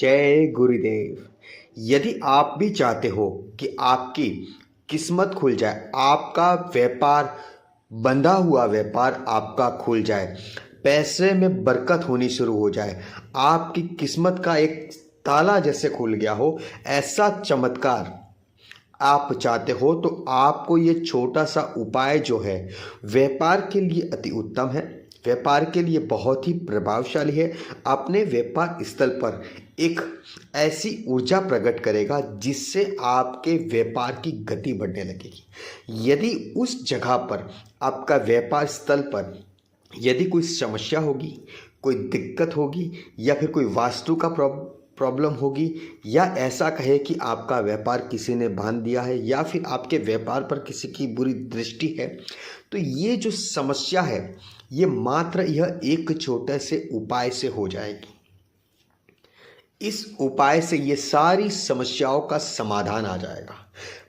जय गुरुदेव। यदि आप भी चाहते हो कि आपकी किस्मत खुल जाए, आपका व्यापार, बंधा हुआ व्यापार आपका खुल जाए, पैसे में बरकत होनी शुरू हो जाए, आपकी किस्मत का एक ताला जैसे खुल गया हो, ऐसा चमत्कार आप चाहते हो, तो आपको ये छोटा सा उपाय जो है व्यापार के लिए अति उत्तम है, व्यापार के लिए बहुत ही प्रभावशाली है। अपने व्यापार स्थल पर एक ऐसी ऊर्जा प्रकट करेगा जिससे आपके व्यापार की गति बढ़ने लगेगी। यदि उस जगह पर, आपका व्यापार स्थल पर यदि कोई समस्या होगी, कोई दिक्कत होगी, या फिर कोई वास्तु का प्रॉब्लम होगी, या ऐसा कहे कि आपका व्यापार किसी ने बांध दिया है, या फिर आपके व्यापार पर किसी की बुरी दृष्टि है, तो ये जो समस्या है ये मात्र यह एक छोटे से उपाय से हो जाएगी। इस उपाय से ये सारी समस्याओं का समाधान आ जाएगा।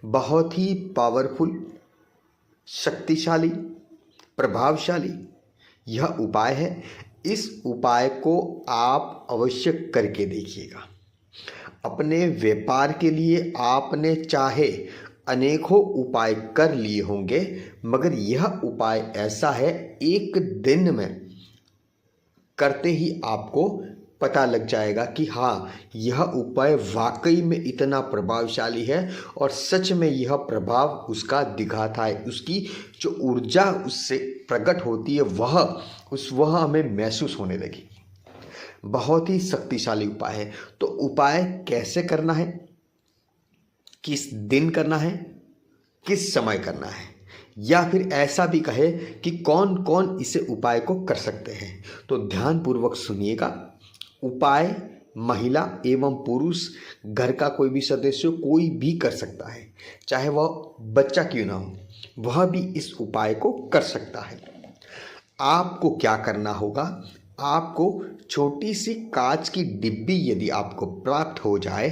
बहुत ही पावरफुल, शक्तिशाली, प्रभावशाली यह उपाय है। इस उपाय को आप अवश्य करके देखिएगा। अपने व्यापार के लिए आपने चाहे अनेकों उपाय कर लिए होंगे, मगर यह उपाय ऐसा है, एक दिन में करते ही आपको पता लग जाएगा कि हाँ, यह उपाय वाकई में इतना प्रभावशाली है और सच में यह प्रभाव उसका दिखाता है। उसकी जो ऊर्जा उससे प्रकट होती है वह हमें महसूस होने लगेगी। बहुत ही शक्तिशाली उपाय है। तो उपाय कैसे करना है, किस दिन करना है, किस समय करना है, या फिर ऐसा भी कहे कि कौन कौन इसे उपाय को कर सकते हैं, तो ध्यानपूर्वक सुनिएगा। उपाय महिला एवं पुरुष, घर का कोई भी सदस्य, कोई भी कर सकता है, चाहे वह बच्चा क्यों ना हो, वह भी इस उपाय को कर सकता है। आपको क्या करना होगा, आपको छोटी सी कांच की डिब्बी यदि आपको प्राप्त हो जाए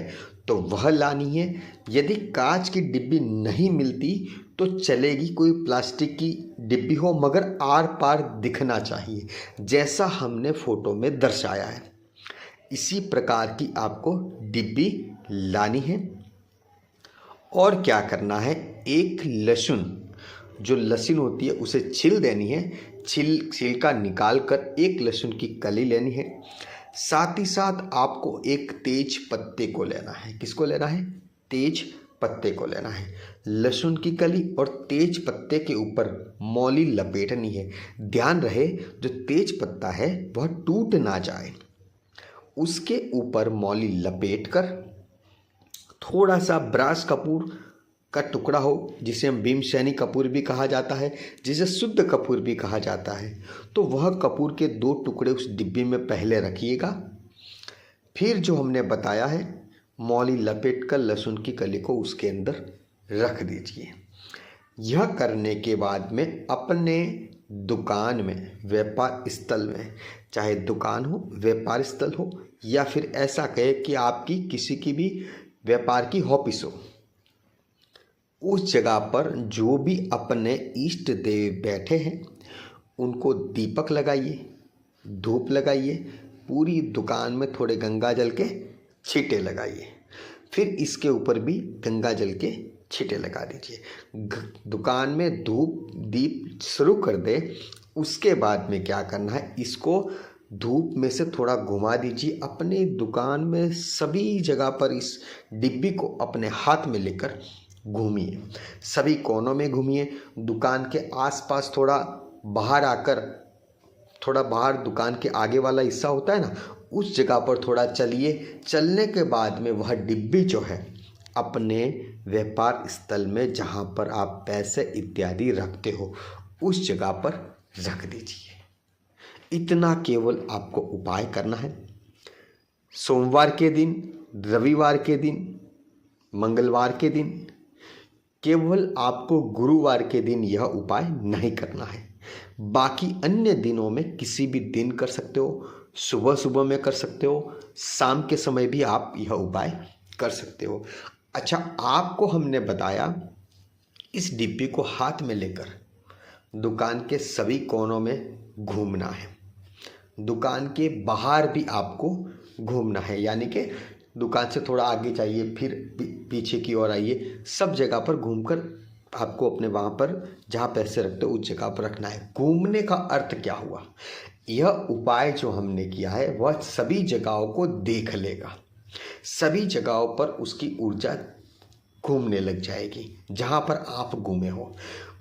तो वह लानी है। यदि कांच की डिब्बी नहीं मिलती तो चलेगी, कोई प्लास्टिक की डिब्बी हो, मगर आर पार दिखना चाहिए, जैसा हमने फोटो में दर्शाया है। इसी प्रकार की आपको डिब्बी लानी है। और क्या करना है, एक लहसुन, जो लहसुन होती है उसे छील देनी है, छिलका निकाल कर एक लहसुन की कली लेनी है। साथ ही साथ आपको एक तेज पत्ते को लेना है। किसको लेना है? तेज पत्ते को लेना है। लहसुन की कली और तेज पत्ते के ऊपर मौली लपेटनी है। ध्यान रहे जो तेज पत्ता है वह टूट ना जाए। उसके ऊपर मौली लपेट कर थोड़ा सा ब्रास कपूर का टुकड़ा हो, जिसे हम भीमसेनी कपूर भी कहा जाता है, जिसे शुद्ध कपूर भी कहा जाता है, तो वह कपूर के 2 टुकड़े उस डिब्बी में पहले रखिएगा। फिर जो हमने बताया है, मौली लपेट कर लहसुन की कली को उसके अंदर रख दीजिए। यह करने के बाद में अपने दुकान में, व्यापार स्थल में, चाहे दुकान हो, व्यापार स्थल हो, या फिर ऐसा कहे कि आपकी किसी की भी व्यापार की ऑफिस हो, उस जगह पर जो भी अपने इष्ट देव बैठे हैं उनको दीपक लगाइए, धूप लगाइए, पूरी दुकान में थोड़े गंगा जल के छींटे लगाइए। फिर इसके ऊपर भी गंगा जल के छींटे लगा दीजिए। दुकान में धूप दीप शुरू कर दे। उसके बाद में क्या करना है, इसको धूप में से थोड़ा घुमा दीजिए। अपने दुकान में सभी जगह पर इस डिब्बी को अपने हाथ में लेकर घूमिए, सभी कोनों में घूमिए। दुकान के आसपास थोड़ा बाहर आकर, थोड़ा बाहर दुकान के आगे वाला हिस्सा होता है ना, उस जगह पर थोड़ा चलिए। चलने के बाद में वह डिब्बी जो है अपने व्यापार स्थल में, जहाँ पर आप पैसे इत्यादि रखते हो, उस जगह पर रख दीजिए। इतना केवल आपको उपाय करना है। सोमवार के दिन, रविवार के दिन, मंगलवार के दिन, केवल आपको गुरुवार के दिन यह उपाय नहीं करना है। बाकी अन्य दिनों में किसी भी दिन कर सकते हो, सुबह सुबह में कर सकते हो, शाम के समय भी आप यह उपाय कर सकते हो। अच्छा, आपको हमने बताया इस डिब्बी को हाथ में लेकर दुकान के सभी कोनों में घूमना है। दुकान के बाहर भी आपको घूमना है, यानी कि दुकान से थोड़ा आगे जाइए, फिर पीछे की ओर आइए, सब जगह पर घूमकर आपको अपने वहाँ पर जहाँ पैसे रखते हो उस जगह पर रखना है। घूमने का अर्थ क्या हुआ? यह उपाय जो हमने किया है वह सभी जगहों को देख लेगा, सभी जगहों पर उसकी ऊर्जा घूमने लग जाएगी। जहाँ पर आप घूमे हो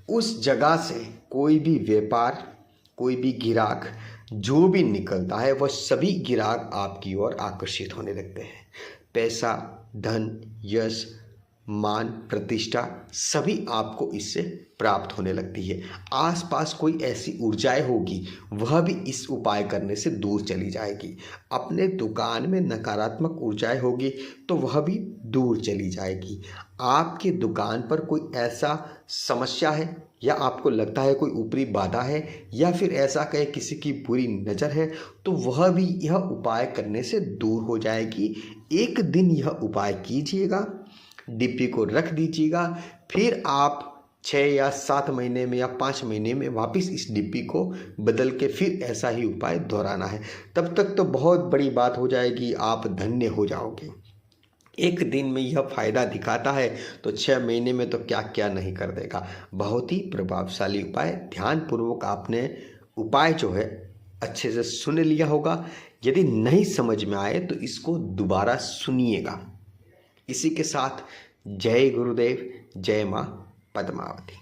उस जगह से कोई भी व्यापार, कोई भी ग्राहक जो भी निकलता है वह सभी ग्राहक आपकी ओर आकर्षित होने लगते हैं। पैसा, धन, यश, मान, प्रतिष्ठा सभी आपको इससे प्राप्त होने लगती है। आसपास कोई ऐसी ऊर्जाएं होगी वह भी इस उपाय करने से दूर चली जाएगी। अपने दुकान में नकारात्मक ऊर्जाएं होगी तो वह भी दूर चली जाएगी। आपके दुकान पर कोई ऐसा समस्या है या आपको लगता है कोई ऊपरी बाधा है या फिर ऐसा कहे किसी की बुरी नज़र है तो वह भी यह उपाय करने से दूर हो जाएगी। एक दिन यह उपाय कीजिएगा, डिब्बी को रख दीजिएगा, फिर आप 6 या 7 महीने में या 5 महीने में वापस इस डिब्बी को बदल के फिर ऐसा ही उपाय दोहराना है। तब तक तो बहुत बड़ी बात हो जाएगी, आप धन्य हो जाओगे। एक दिन में यह फायदा दिखाता है तो 6 महीने में तो क्या क्या नहीं कर देगा। बहुत ही प्रभावशाली उपाय। ध्यानपूर्वक आपने उपाय जो है अच्छे से सुन लिया होगा। यदि नहीं समझ में आए तो इसको दोबारा सुनिएगा। इसी के साथ जय गुरुदेव, जय माँ पद्मावती।